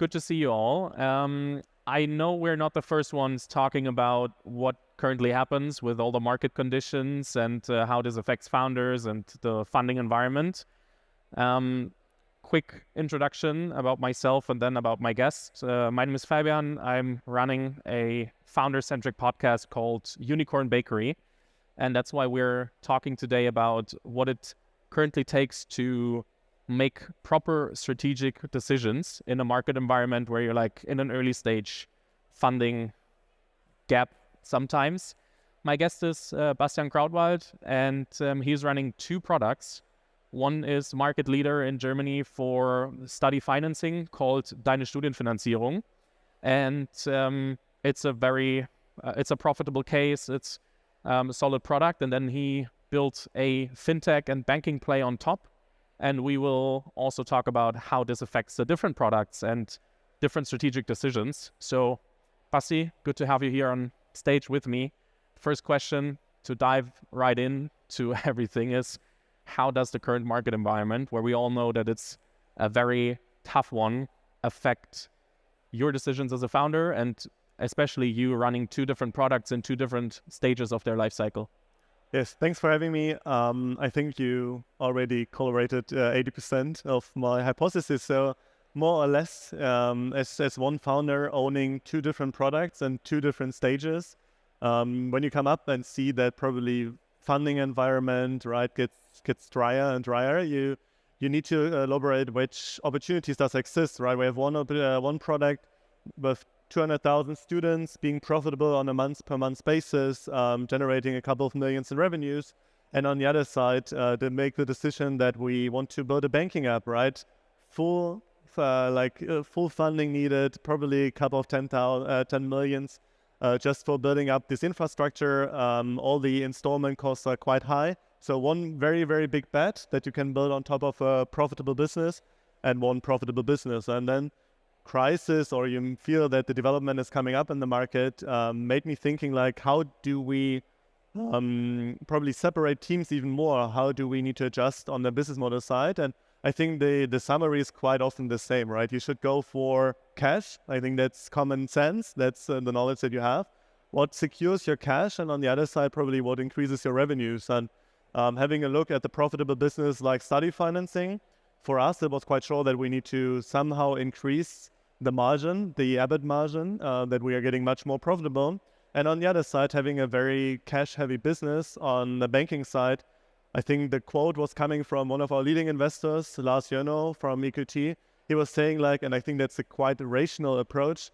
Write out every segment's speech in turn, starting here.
good to see you all. I know we're not the first ones talking about what currently happens with all the market conditions and how this affects founders and the funding environment. Quick introduction about myself and then about my guest. My name is Fabian. I'm running a founder-centric podcast called Unicorn Bakery. And that's why we're talking today about what it currently takes to make proper strategic decisions in a market environment where you're like in an early stage funding gap sometimes. My guest is Bastian Krautwald, and he's running two products. One is market leader in Germany for study financing called Deine Studienfinanzierung. And it's a profitable case. It's a solid product. And then he built a fintech and banking play on top. And we will also talk about how this affects the different products and different strategic decisions. So, Basti, good to have you here on stage with me. First question to dive right in to everything is, how does the current market environment, where we all know that it's a very tough one, affect your decisions as a founder and especially you running two different products in two different stages of their life cycle? Yes, thanks for having me. I think you already corroborated 80% of my hypothesis. So more or less, as one founder owning two different products and two different stages, when you come up and see that probably funding environment, right, gets drier and drier, you need to elaborate which opportunities does exist, right? We have one product with 200,000 students being profitable on a month-per-month basis, generating a couple of millions in revenues. And on the other side, they make the decision that we want to build a banking app, right? Full funding needed, probably a couple of 10 millions just for building up this infrastructure. All the installment costs are quite high. So one very, very big bet that you can build on top of a profitable business and one profitable business. And then crisis, or you feel that the development is coming up in the market, made me thinking like, how do we probably separate teams even more? How do we need to adjust on the business model side? And I think the summary is quite often the same, right? You should go for cash. I think that's common sense. That's the knowledge that you have. What secures your cash, and on the other side, probably what increases your revenues. And having a look at the profitable business like study financing, for us, it was quite sure that we need to somehow increase the margin, the EBIT margin, that we are getting much more profitable. And on the other side, having a very cash-heavy business on the banking side, I think the quote was coming from one of our leading investors, Lars Jörno from EQT. He was saying like, and I think that's a quite rational approach,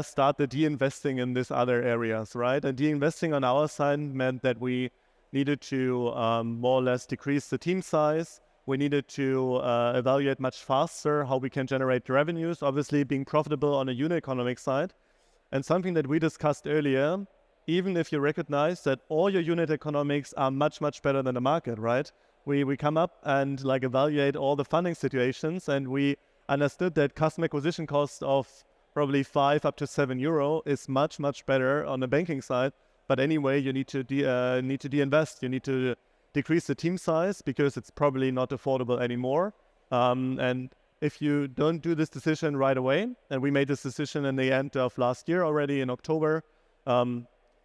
start the de-investing in these other areas, right? And de-investing on our side meant that we needed to more or less decrease the team size. We needed to evaluate much faster how we can generate revenues, obviously being profitable on a unit economic side. And something that we discussed earlier, even if you recognize that all your unit economics are much, much better than the market, right? We come up and like evaluate all the funding situations, and we understood that customer acquisition cost of probably 5 up to 7 euro is much, much better on the banking side. But anyway, you need to de-invest. You need to decrease the team size because it's probably not affordable anymore. And if you don't do this decision right away, and we made this decision in the end of last year already in October,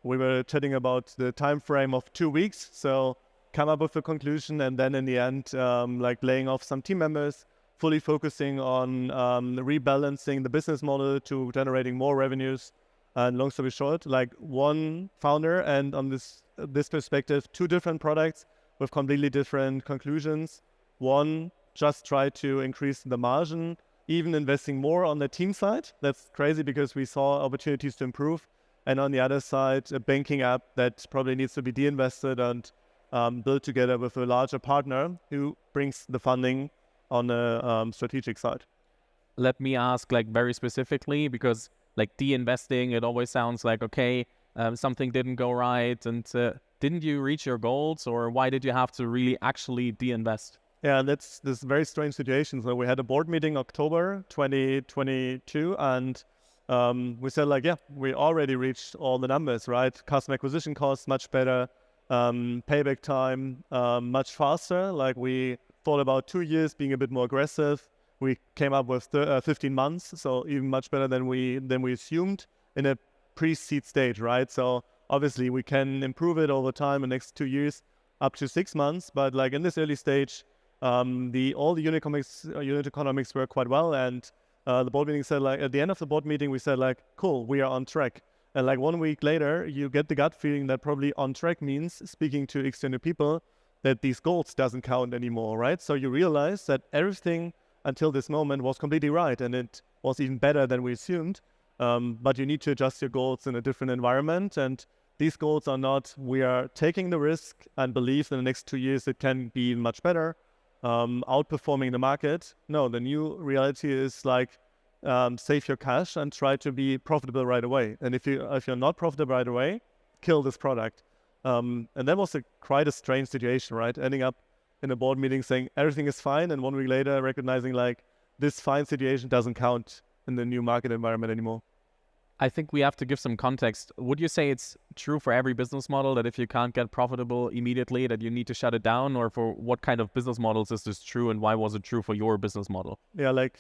we were chatting about the time frame of 2 weeks. So come up with a conclusion, and then in the end, like laying off some team members, fully focusing on rebalancing the business model to generating more revenues. And long story short, like one founder, and on this perspective, two different products with completely different conclusions. One, just try to increase the margin, even investing more on the team side. That's crazy because we saw opportunities to improve. And on the other side, a banking app that probably needs to be de-invested and built together with a larger partner who brings the funding on the strategic side. Let me ask like very specifically, because like de-investing, it always sounds like, okay, something didn't go right, and didn't you reach your goals, or why did you have to really actually de-invest? Yeah, that's this very strange situation. So we had a board meeting October 2022, and we said like, yeah, we already reached all the numbers, right? Customer acquisition costs much better, payback time much faster. Like we thought about 2 years being a bit more aggressive. we came up with 15 months, so even much better than we assumed in a pre-seed stage, right? So obviously we can improve it over time in the next 2 years up to 6 months, but like in this early stage, all the unit economics work quite well, and the board meeting said, like, at the end of the board meeting, we said, like, cool, we are on track. And like 1 week later, you get the gut feeling that probably on track means, speaking to external people, that these goals doesn't count anymore, right? So you realize that everything until this moment was completely right, and it was even better than we assumed. But you need to adjust your goals in a different environment, and these goals are not, we are taking the risk and believe in the next 2 years it can be much better, outperforming the market. No, the new reality is like, save your cash and try to be profitable right away. And if you're not profitable right away, kill this product. And that was quite a strange situation, right? Ending up in a board meeting saying everything is fine, and 1 week later recognizing like this fine situation doesn't count in the new market environment anymore. I think we have to give some context. Would you say it's true for every business model that if you can't get profitable immediately, that you need to shut it down? Or for what kind of business models is this true, and why was it true for your business model? Yeah, like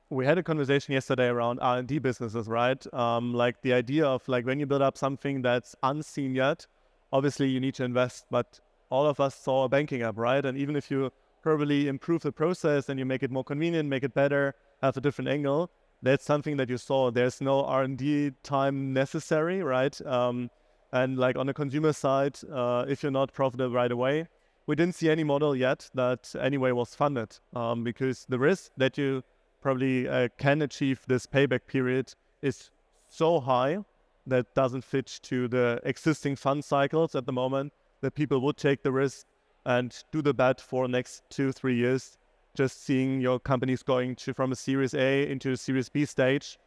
we had a conversation yesterday around R&D businesses, right? Like the idea of like when you build up something that's unseen yet, obviously you need to invest, but all of us saw a banking app, right? And even if you probably improve the process and you make it more convenient, make it better, have a different angle, that's something that you saw. There's no R&D time necessary, right? And like on the consumer side, if you're not profitable right away, we didn't see any model yet that anyway was funded, because the risk that you probably can achieve this payback period is so high that doesn't fit to the existing fund cycles at the moment, that people would take the risk and do the bet for next 2-3 years. Just seeing your companies going from a Series A into a Series B stage,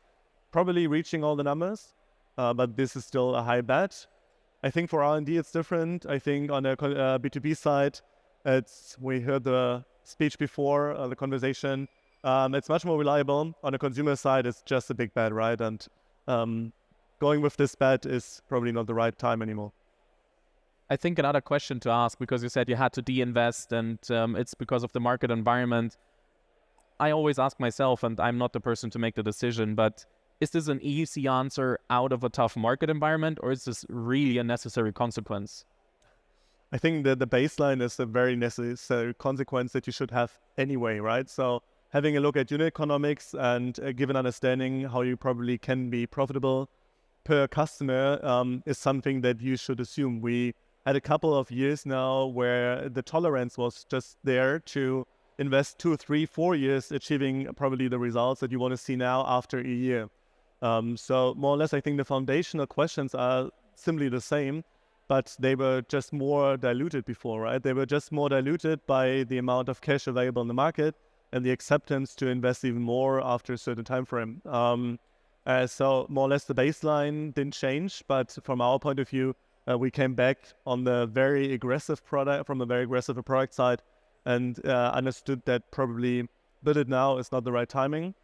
probably reaching all the numbers, but this is still a high bet. I think for R&D it's different. I think on the B2B side, we heard the speech before, the conversation, it's much more reliable. On the consumer side, it's just a big bet, right? And going with this bet is probably not the right time anymore. I think another question to ask, because you said you had to de-invest and it's because of the market environment. I always ask myself, and I'm not the person to make the decision, but is this an easy answer out of a tough market environment, or is this really a necessary consequence? I think that the baseline is a very necessary consequence that you should have anyway, right? So having a look at unit economics and give an understanding how you probably can be profitable per customer is something that you should assume. We had a couple of years now where the tolerance was just there to invest 2, 3, 4 years, achieving probably the results that you want to see now after a year. So more or less, I think the foundational questions are simply the same, but they were just more diluted before, right? They were just more diluted by the amount of cash available in the market and the acceptance to invest even more after a certain time frame. So more or less the baseline didn't change, but from our point of view, we came back on the very aggressive product, from a very aggressive product side, and understood that probably build it now is not the right timing,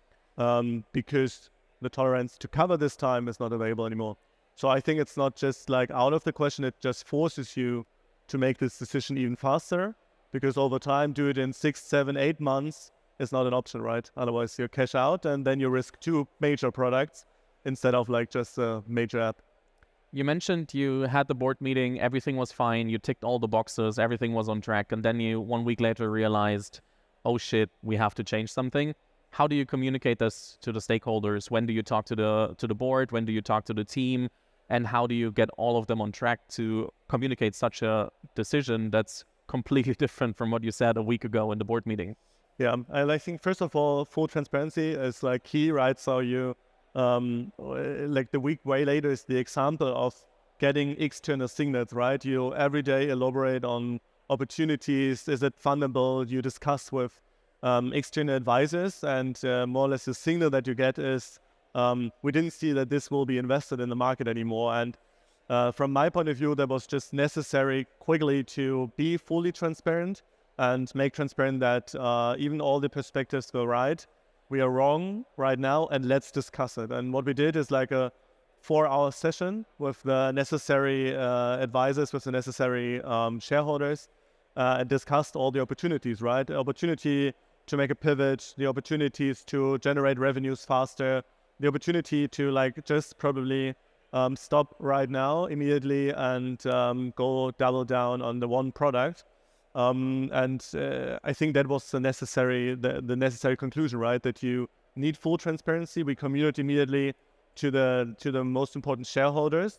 because the tolerance to cover this time is not available anymore. So I think it's not just like out of the question, it just forces you to make this decision even faster, because over time, do it in 6, 7, 8 months is not an option, right? Otherwise you cash out and then you risk 2 major products instead of like just a major app. You mentioned you had the board meeting, everything was fine, you ticked all the boxes, everything was on track, and then you 1 week later realized, oh shit, we have to change something. How do you communicate this to the stakeholders? When do you talk to the board? When do you talk to the team? And how do you get all of them on track to communicate such a decision that's completely different from what you said a week ago in the board meeting? Yeah, and I think first of all, full transparency is like key, right? So you like the week way later is the example of getting external signals, right? You every day elaborate on opportunities. Is it fundable? You discuss with external advisors, and more or less the signal that you get is we didn't see that this will be invested in the market anymore. And from my point of view, that was just necessary quickly to be fully transparent and make transparent that even all the perspectives were right. We are wrong right now, and let's discuss it. And what we did is like a 4-hour session with the necessary advisors, with the necessary shareholders, and discussed all the opportunities, right? The opportunity to make a pivot, the opportunities to generate revenues faster, the opportunity to like just probably stop right now immediately and go double down on the one product. I think that was the necessary conclusion, right? That you need full transparency. We communicate immediately to the most important shareholders,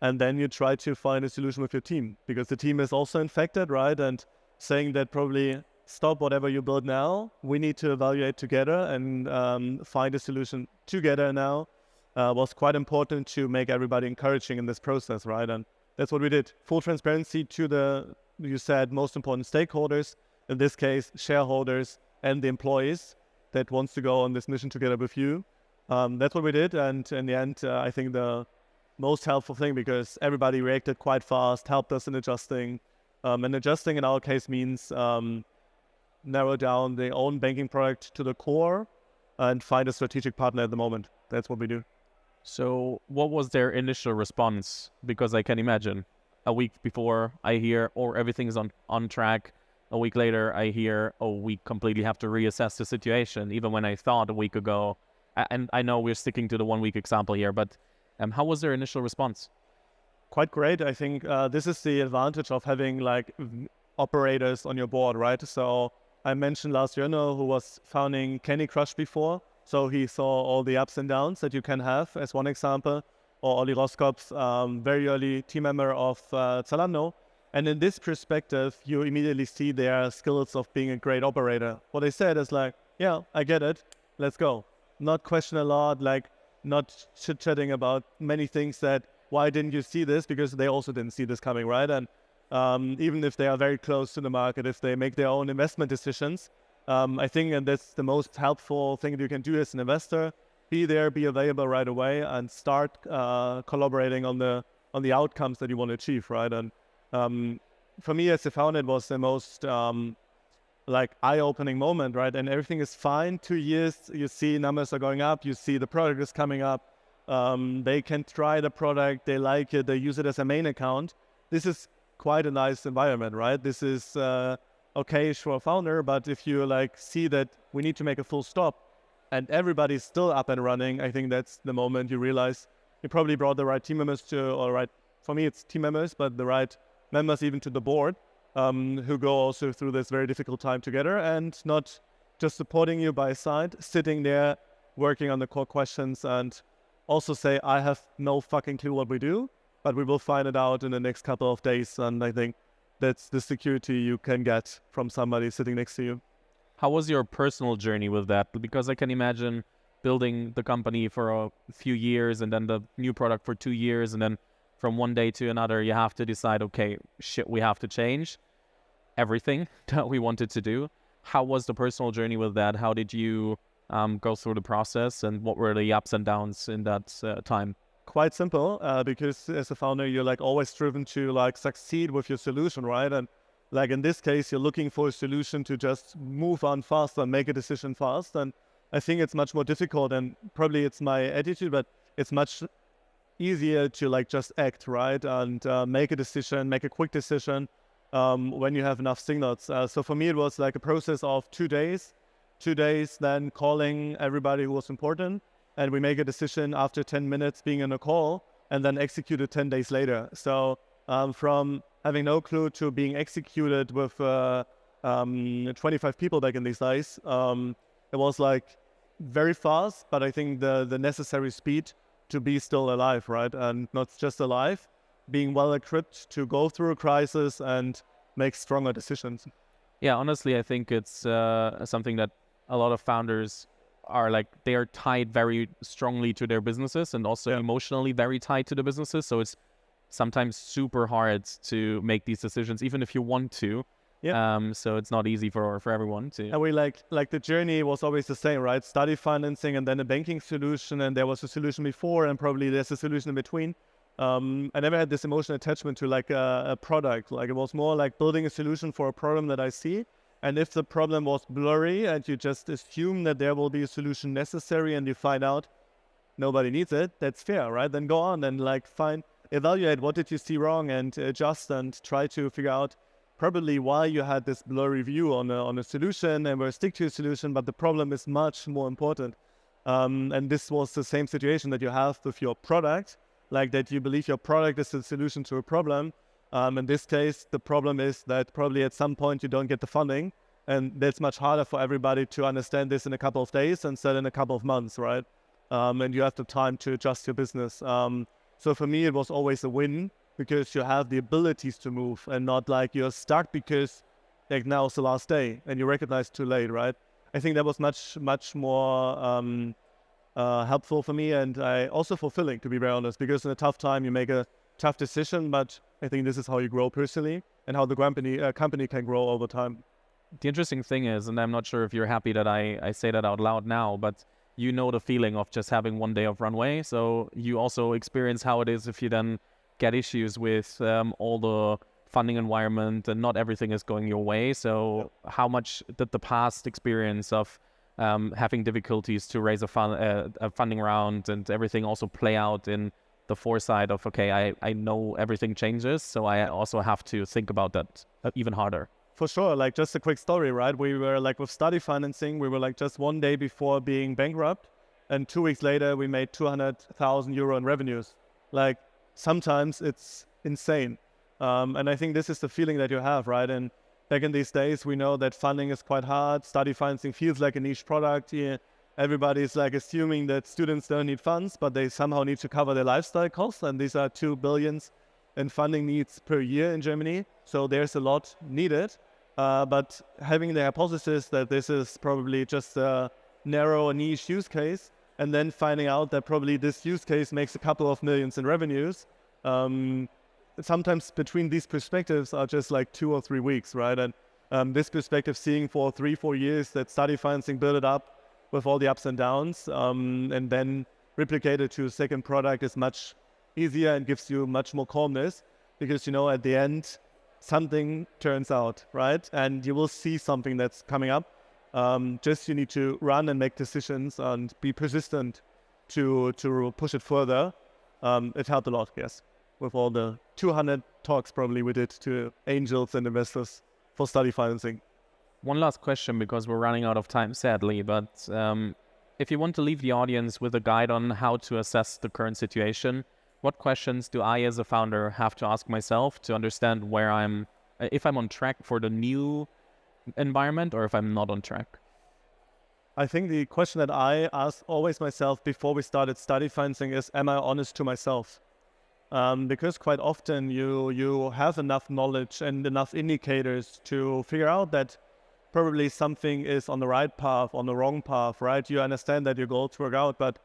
and then you try to find a solution with your team, because the team is also infected, right? And saying that probably stop whatever you build now. We need to evaluate together and find a solution together now. Was quite important to make everybody encouraging in this process, right? And that's what we did. Full transparency to the, you said, most important stakeholders, in this case, shareholders and the employees that wants to go on this mission together with you. That's what we did. And in the end, I think the most helpful thing, because everybody reacted quite fast, helped us in adjusting. And adjusting in our case means narrow down their own banking product to the core and find a strategic partner at the moment. That's what we do. So what was their initial response? Because I can imagine a week before I hear, or everything's on track. A week later, I hear, oh, we completely have to reassess the situation. Even when I thought a week ago, and I know we're sticking to the 1 week example here, but how was their initial response? Quite great. I think this is the advantage of having like operators on your board, right? So I mentioned Lars Jörner, who was founding Candy Crush before. So he saw all the ups and downs that you can have, as one example. Or Olli Roskops, very early team member of Zalando. And in this perspective, you immediately see their skills of being a great operator. What they said is like, yeah, I get it. Let's go. Not question a lot, like not chit-chatting about many things that, why didn't you see this? Because they also didn't see this coming, right? And even if they are very close to the market, if they make their own investment decisions, I think, and that's the most helpful thing that you can do as an investor, be there, be available right away, and start collaborating on the outcomes that you want to achieve, right? And for me as a founder, it was the most like eye-opening moment, right? And everything is fine. 2 years, you see numbers are going up, you see the product is coming up, they can try the product, they like it, they use it as a main account. This is quite a nice environment, right? This is okay for a founder, but if you like see that we need to make a full stop and everybody's still up and running, I think that's the moment you realize you probably brought the right team members for me it's team members, but the right members even to the board, who go also through this very difficult time together and not just supporting you by side, sitting there, working on the core questions, and also say, I have no fucking clue what we do, but we will find it out in the next couple of days. And I think that's the security you can get from somebody sitting next to you. How was your personal journey with that? Because I can imagine building the company for a few years and then the new product for 2 years, and then from one day to another, you have to decide, okay, shit, we have to change everything that we wanted to do. How was the personal journey with that? How did you go through the process, and what were the ups and downs in that time? Quite simple, because as a founder, you're like always driven to like succeed with your solution, right? And like in this case, you're looking for a solution to just move on fast and make a decision fast. And I think it's much more difficult, and probably it's my attitude, but it's much easier to like just act, right? And make a decision, make a quick decision when you have enough signals. So for me, it was like a process of 2 days, then calling everybody who was important. And we make a decision after 10 minutes being in a call, and then execute it 10 days later. So from having no clue to being executed with 25 people back in these days, it was like very fast, but I think the necessary speed to be still alive, right? And not just alive, being well equipped to go through a crisis and make stronger decisions. Yeah, honestly, I think it's something that a lot of founders are like, they are tied very strongly to their businesses, and also emotionally very tied to the businesses. So it's sometimes super hard to make these decisions, even if you want to. So it's not easy for everyone to. And we like the journey was always the same, right? Study financing, and then a banking solution, and there was a solution before, and probably there's a solution in between. I never had this emotional attachment to like a product. Like it was more like building a solution for a problem that I see. And if the problem was blurry and you just assume that there will be a solution necessary, and you find out nobody needs it, that's fair, right? Then go on and like evaluate what did you see wrong, and adjust and try to figure out probably why you had this blurry view on a solution and were stick to a solution, but the problem is much more important. And this was the same situation that you have with your product, like that you believe your product is the solution to a problem. In this case, the problem is that probably at some point you don't get the funding, and that's much harder for everybody to understand this in a couple of days instead in a couple of months, right? And you have the time to adjust your business. So for me, it was always a win because you have the abilities to move and not like you're stuck because like now it's the last day and you recognize too late, right? I think that was much more helpful for me, and also fulfilling, to be very honest, because in a tough time you make a tough decision, but I think this is how you grow personally and how the company can grow over time. The interesting thing is, and I'm not sure if you're happy that I say that out loud now, but you know the feeling of just having one day of runway. So you also experience how it is if you then get issues with all the funding environment and not everything is going your way. So how much did the past experience of having difficulties to raise a funding round and everything also play out in the foresight of, okay, I know everything changes, so I also have to think about that even harder? For sure. Like, just a quick story, right? We were like with study financing, we were like just one day before being bankrupt, and 2 weeks later we made 200,000 euro in revenues. Like, sometimes it's insane. And I think this is the feeling that you have, right? And back in these days, we know that funding is quite hard. Study financing feels like a niche product. Yeah, everybody's like assuming that students don't need funds, but they somehow need to cover their lifestyle costs. And these are 2 billion in funding needs per year in Germany. So there's a lot needed. But having the hypothesis that this is probably just a narrow niche use case, and then finding out that probably this use case makes a couple of millions in revenues, sometimes between these perspectives are just like 2 or 3 weeks, right? And this perspective, seeing for 3-4 years that study financing build it up with all the ups and downs, and then replicate it to a second product is much easier and gives you much more calmness, because, you know, at the end, something turns out, right? And you will see something that's coming up. Just you need to run and make decisions and be persistent to push it further. It helped a lot, yes, with all the 200 talks probably we did to angels and investors for study financing. One last question, because we're running out of time, sadly, but if you want to leave the audience with a guide on how to assess the current situation, what questions do I as a founder have to ask myself to understand where if I'm on track for the new environment or if I'm not on track? I think the question that I ask always myself before we started study financing is, am I honest to myself? Because quite often you have enough knowledge and enough indicators to figure out that probably something is on the right path, on the wrong path, right? You understand that your goals work out, but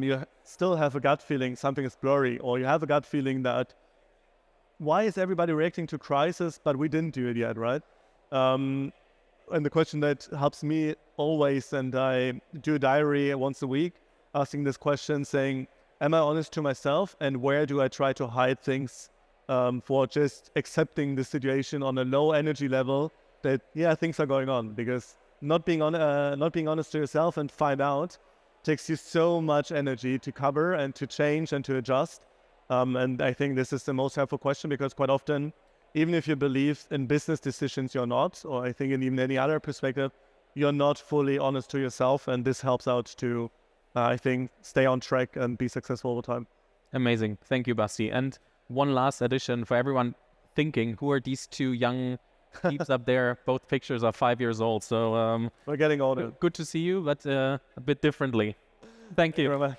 you still have a gut feeling something is blurry, or you have a gut feeling that why is everybody reacting to crisis, but we didn't do it yet, right? And the question that helps me always, and I do a diary once a week, asking this question, saying, am I honest to myself, and where do I try to hide things for just accepting the situation on a low energy level that, yeah, things are going on? Because not being honest to yourself and find out takes you so much energy to cover and to change and to adjust. And I think this is the most helpful question, because quite often, even if you believe in business decisions, you're not, or I think in even any other perspective, you're not fully honest to yourself. And this helps out to, I think, stay on track and be successful over time. Amazing. Thank you, Basti. And one last addition for everyone thinking, who are these 2 young peeps up there? Both pictures are 5 years old. So we're getting older. Good to see you, but a bit differently. Thank you. Thank you very much.